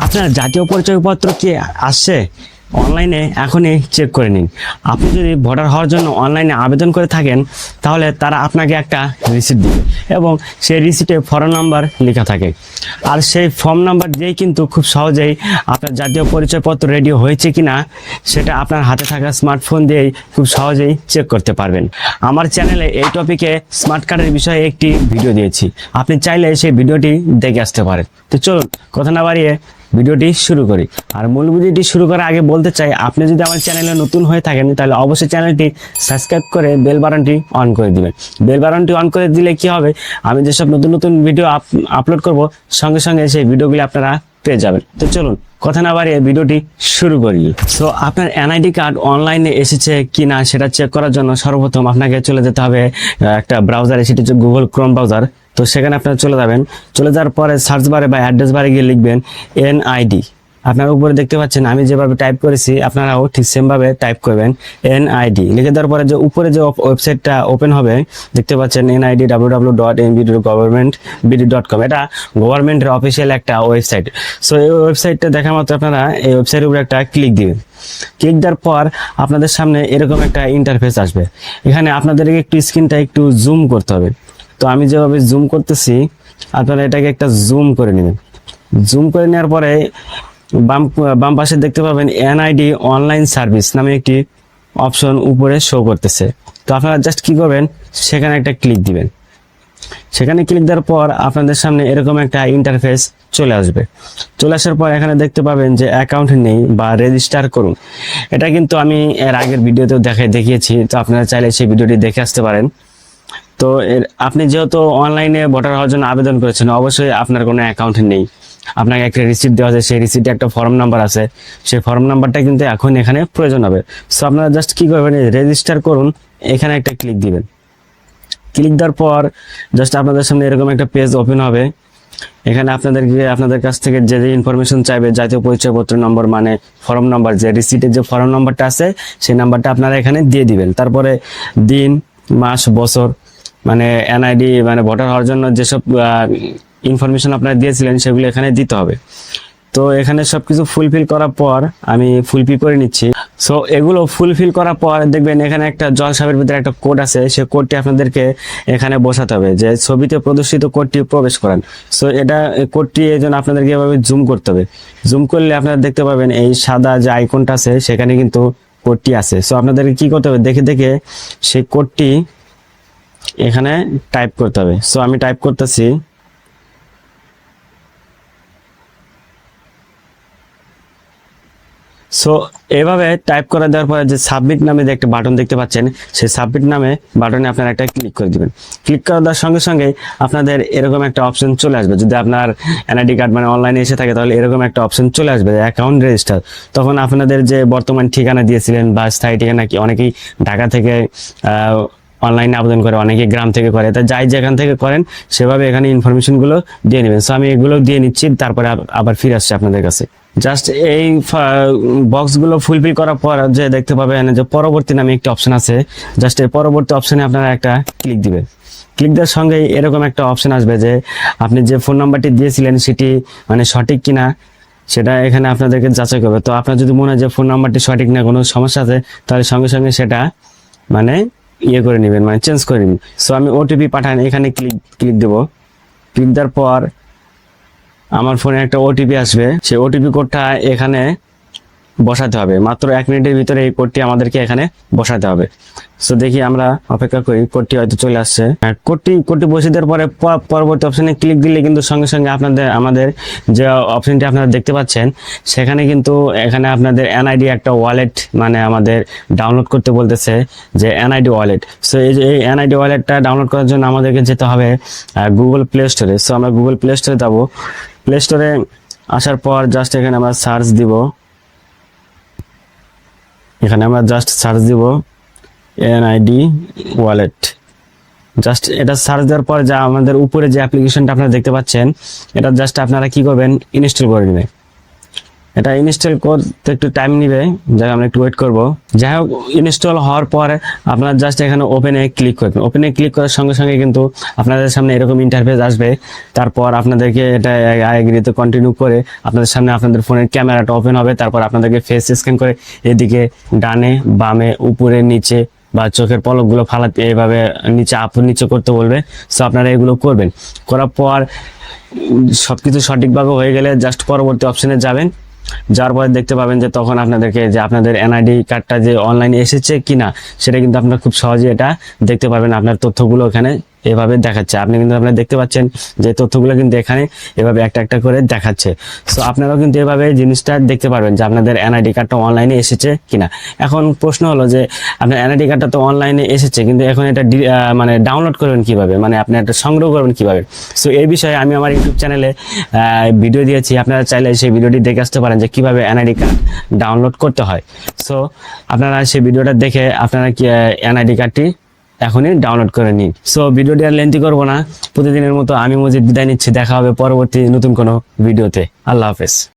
আপনার জাতীয় পরিচয়পত্র কি আসছে? অনলাইনে এখনই চেক করে নিন। আপনি যদি ভোটার হওয়ার জন্য অনলাইনে আবেদন করে থাকেন তাহলে তারা আপনাকে একটা রিসিপ্ট দিবে এবং সেই রিসিপ্টে ফর্ম নাম্বার লেখা থাকে। আর সেই ফর্ম নাম্বার দিয়েই কিন্তু খুব সহজেই আপনার জাতীয় পরিচয়পত্র রেডি হয়েছে কিনা সেটা আপনার হাতে থাকা স্মার্টফোন দিয়েই খুব সহজেই চেক করতে পারবেন। আমার চ্যানেলে এই টপিকে স্মার্ট কার্ডের বিষয়ে একটি ভিডিও দিয়েছি, আপনি চাইলে সেই ভিডিওটি দেখে আসতে পারেন। তো চলুন কথা না বাড়িয়ে ভিডিওটি শুরু করি। আর মূল ভিডিওটি শুরু করার আগে বলতে চাই, আপনি যদি আমার চ্যানেলে নতুন হয়ে থাকেন তাহলে অবশ্যই চ্যানেলটি সাবস্ক্রাইব করে বেল বাটনটি অন করে দিবেন। বেল বাটনটি অন করে দিলে কি হবে, আমি যেসব নতুন নতুন ভিডিও আপলোড করব সঙ্গে সঙ্গে সেই ভিডিওগুলি আপনারা পেয়ে যাবেন। তো চলুন কথা না বাড়িয়ে ভিডিওটি শুরু করি। সো আপনার এনআইডি কার্ড অনলাইনে এসেছে কিনা সেটা চেক করার জন্য সর্বপ্রথম আপনাকে চলে যেতে হবে একটা ব্রাউজারে, সেটি হচ্ছে গুগল ক্রোম ব্রাউজার। তো সেখানে আপনারা চলে যাবেন। চলে যাওয়ার পরে সার্চ বারে বা অ্যাড্রেস বারে গিয়ে লিখবেন এনআইডি। আপনার উপরে দেখতে পাচ্ছেন আমি যেভাবে টাইপ করেছি আপনারাও ঠিক সেমভাবে টাইপ করবেন এনআইডি। লিখে দেওয়ার পরে যে উপরে যে ওয়েবসাইটটা ওপেন হবে দেখতে পাচ্ছেন NID www.nbd.government.bd.com, এটা গভর্নমেন্টের অফিসিয়াল একটা ওয়েবসাইট। সো এই ওয়েবসাইটটা দেখা মাত্র আপনারা এই ওয়েবসাইটের উপরে একটা ক্লিক দিবেন। ক্লিক দেওয়ার পর আপনাদের সামনে এরকম একটা ইন্টারফেস আসবে। এখানে আপনাদেরকে একটু স্ক্রিনটা একটু জুম করতে হবে। তো আমি যেভাবে জুম করতেছি আপনারা এটাকে একটা জুম করে নেবেন। জুম করে নেওয়ার পরে বাম পাশে দেখতে পাবেন এনআইডি অনলাইন সার্ভিস নামে একটি অপশন উপরে শো করতেছে। তো আপনারা জাস্ট কি করবেন, সেখানে একটা ক্লিক দিবেন। সেখানে ক্লিক দেওয়ার পর আপনাদের সামনে এরকম একটা ইন্টারফেস চলে আসবে। চলে আসার পর এখানে দেখতে পাবেন যে অ্যাকাউন্ট নেই বা রেজিস্টার করুন। এটা কিন্তু আমি এর আগের ভিডিওতেও দেখিয়েছি, তো আপনারা চাইলে সেই ভিডিওটি দেখে আসতে পারেন। তো আপনি যেহেতু অনলাইনে ভোটার হওয়ার জন্য আবেদন করেছেন, অবশ্যই আপনার কোনো অ্যাকাউন্ট নেই। আপনাকে একটা রিসিপ্ট দেওয়া আছে, সেই রিসিপ্টে একটা ফর্ম নাম্বার আছে, সেই ফর্ম নাম্বারটা কিন্তু এখন এখানে প্রয়োজন হবে। সো আপনারা জাস্ট কি করবেন, রেজিস্টার করুন, এখানে একটা ক্লিক দিবেন। ক্লিক দেওয়ার পর জাস্ট আপনাদের সামনে এরকম একটা পেজ ওপেন হবে। এখানে আপনাদের কাছ থেকে যে যে ইনফরমেশন চাইবে, জাতীয় পরিচয়পত্র নম্বর মানে ফর্ম নাম্বার, যে রিসিপ্টের যে ফর্ম নাম্বারটা আছে সেই নাম্বারটা আপনারা এখানে দিয়ে দিবেন। তারপরে দিন, মাস, বছর মানে এনআইডি মানে ভোটার হওয়ার জন্য যেসব ইনফরমেশন আপনারা দিয়েছিলেন সেগুলো এখানে দিতে হবে। তো এখানে সবকিছু ফুলফিল করার পর আমি ফুলফিল করে নিচ্ছি। সো এগুলো ফুলফিল করার পর দেখবেন এখানে একটা জলসাপের ভিতরে একটা কোড আছে, সেই কোডটি আপনাদেরকে এখানে বসাতে হবে, যে ছবিতে প্রদর্শিত কোডটি প্রবেশ করান। সো এটা কোডটি এই জন্য আপনাদেরকে এভাবে জুম করতে হবে। জুম করলে আপনারা দেখতে পাবেন এই সাদা যে আইকনটা আছে সেখানে কিন্তু কোডটি আছে। সো আপনাদেরকে কি করতে হবে, দেখে দেখে সেই কোডটি এখানে টাইপ করতে হবে। সো আমি টাইপ করতেছি। সো এভাবে টাইপ করে দেওয়ার পরে যে সাবমিট নামে যে একটা বাটন দেখতে পাচ্ছেন, সেই সাবমিট নামে বাটনে আপনারা একটা ক্লিক করে দিবেন। ক্লিক করে দেওয়ার সঙ্গে সঙ্গে আপনাদের এরকম একটা অপশন চলে আসবে। যদি আপনার এনআইডি কার্ড মানে অনলাইনে এসে থাকে তাহলে এরকম একটা অপশন চলে আসবে, অ্যাকাউন্ট রেজিস্টার। তখন আপনাদের যে বর্তমান ঠিকানা দিয়েছিলেন বা স্থায়ী ঠিকানা, কি অনেকেই ঢাকা থেকে অনলাইনে আবেদন করে, অনেকে গ্রাম থেকে করে, তা যাই যেখান থেকে করেন সেভাবে এখানে ইনফরমেশনগুলো দিয়ে নেবেন। সো আমি এগুলো দিয়ে নিচ্ছি, তারপরে আবার ফিরে আসছি আপনাদের কাছে। জাস্ট এই বক্সগুলো ফুলফিল করার পর যে দেখতে পাবেন যে পরবর্তী নামে একটি অপশন আছে, জাস্ট এই পরবর্তী অপশনে আপনারা একটা ক্লিক দিবেন। ক্লিক দেওয়ার সঙ্গেই এরকম একটা অপশন আসবে যে আপনি যে ফোন নাম্বারটি দিয়েছিলেন সেটি মানে সঠিক কিনা সেটা এখানে আপনাদেরকে যাচাই করবে। তো আপনার যদি মনে হয় যে ফোন নাম্বারটি সঠিক না, কোনো সমস্যা আছে, তাহলে সঙ্গে সঙ্গে সেটা মানে ইয়ে করে নেবেন, মানে চেঞ্জ করে নেবেন। সো আমি ওটিপি পাঠান, এখানে ক্লিক দেবো। ক্লিক দেওয়ার পর আমার ফোনে একটা ওটিপি আসবে, সেই ওটিপি কোডটা এখানে বসাতে হবে। মাত্র 1 মিনিটের ভিতরে এই কোডটি আমাদেরকে এখানে বসাতে হবে। সো দেখি আমরা অপেক্ষা করি, কোডটি হয়তো চলে আসছে। কোডটি বসিয়ে দেওয়ার পরে পরবর্তী অপশনে ক্লিক দিলে কিন্তু সঙ্গে সঙ্গে আমাদের যে অপশনটি আপনারা দেখতে পাচ্ছেন সেখানে কিন্তু এখানে আপনাদের এনআইডি একটা ওয়ালেট মানে আমাদের ডাউনলোড করতে বলতেছে, যে এনআইডি ওয়ালেট। সো এই এনআইডি ওয়ালেটটা ডাউনলোড করার জন্য আমাদেরকে যেতে হবে গুগল প্লে স্টোরে। সো আমরা গুগল প্লে স্টোরে যাবো। প্লে স্টোরে আসার পর জাস্ট এখানে আমরা সার্চ দিব। এখানে আমরা জাস্ট সার্চ দিব এনআইডি ওয়ালেট। জাস্ট এটা সার্চ দেওয়ার পর যা আমাদের উপরে যে অ্যাপ্লিকেশনটা আপনারা দেখতে পাচ্ছেন, এটা জাস্ট আপনারা কি করবেন, ইনস্টল করে নেবেন। এটা ইনস্টল করতে একটু টাইম নেবে, যাই আমরা একটু ওয়েট করব। যাই হোক, ইনস্টল হওয়ার পর আপনারা জাস্ট এখানে ওপেনে ক্লিক করবেন। ওপেনে ক্লিক করার সঙ্গে সঙ্গে কিন্তু আপনাদের সামনে এরকম ইন্টারফেস আসবে। তারপর আপনাদেরকে এটা এগ্রিতে কন্টিনিউ করে আপনাদের সামনে আপনাদের ফোনের ক্যামেরাটা ওপেন হবে। তারপর আপনাদেরকে ফেস স্ক্যান করে এদিকে ডানে বামে উপরে নিচে বা চোখের পলকগুলো ফালাতে এইভাবে নিচে নিচে করতে বলবে। সো আপনারা এগুলো করবেন। করার পর সবকিছু সঠিকভাবে হয়ে গেলে জাস্ট পরবর্তী অপশনে যাবেন। যাওয়ার পরে দেখতে পাবেন যে তখন আপনাদেরকে যে আপনাদের এনআইডি কার্ডটা যে অনলাইনে এসেছে কিনা সেটা কিন্তু আপনারা খুব সহজে এটা দেখতে পারবেন। আপনার তথ্যগুলো এখানে এভাবে দেখাচ্ছে। আপনি কিন্তু আপনারা দেখতে পাচ্ছেন যে তথ্যগুলো কিন্তু এখানে এভাবে একটা একটা করে দেখাচ্ছে। সো আপনারাও কিন্তু এভাবে জিনিসটা দেখতে পারবেন যে আপনাদের এনআইডি কার্ডটা অনলাইনে এসেছে কিনা। এখন প্রশ্ন হলো যে আপনার এনআইডি কার্ডটা তো অনলাইনে এসেছে, কিন্তু এখন এটা মানে ডাউনলোড করবেন কিভাবে, মানে আপনি এটা সংগ্রহ করবেন কিভাবে। সো এই বিষয়ে আমি আমার ইউটিউব চ্যানেলে ভিডিও দিয়েছি, আপনারা চাইলে সেই ভিডিওটি দেখে আসতে পারেন যে কিভাবে এনআইডি কার্ড ডাউনলোড করতে হয়। সো আপনারা সেই ভিডিওটা দেখে আপনারা কি এনআইডি কার্ডটি এখনই ডাউনলোড করে নিন। সো ভিডিওটি আর লেন্থি করবো না, প্রতিদিনের মতো আমি মজিদ বিদায় নিচ্ছি। দেখা হবে পরবর্তী নতুন কোনো ভিডিওতে। আল্লাহ হাফেজ।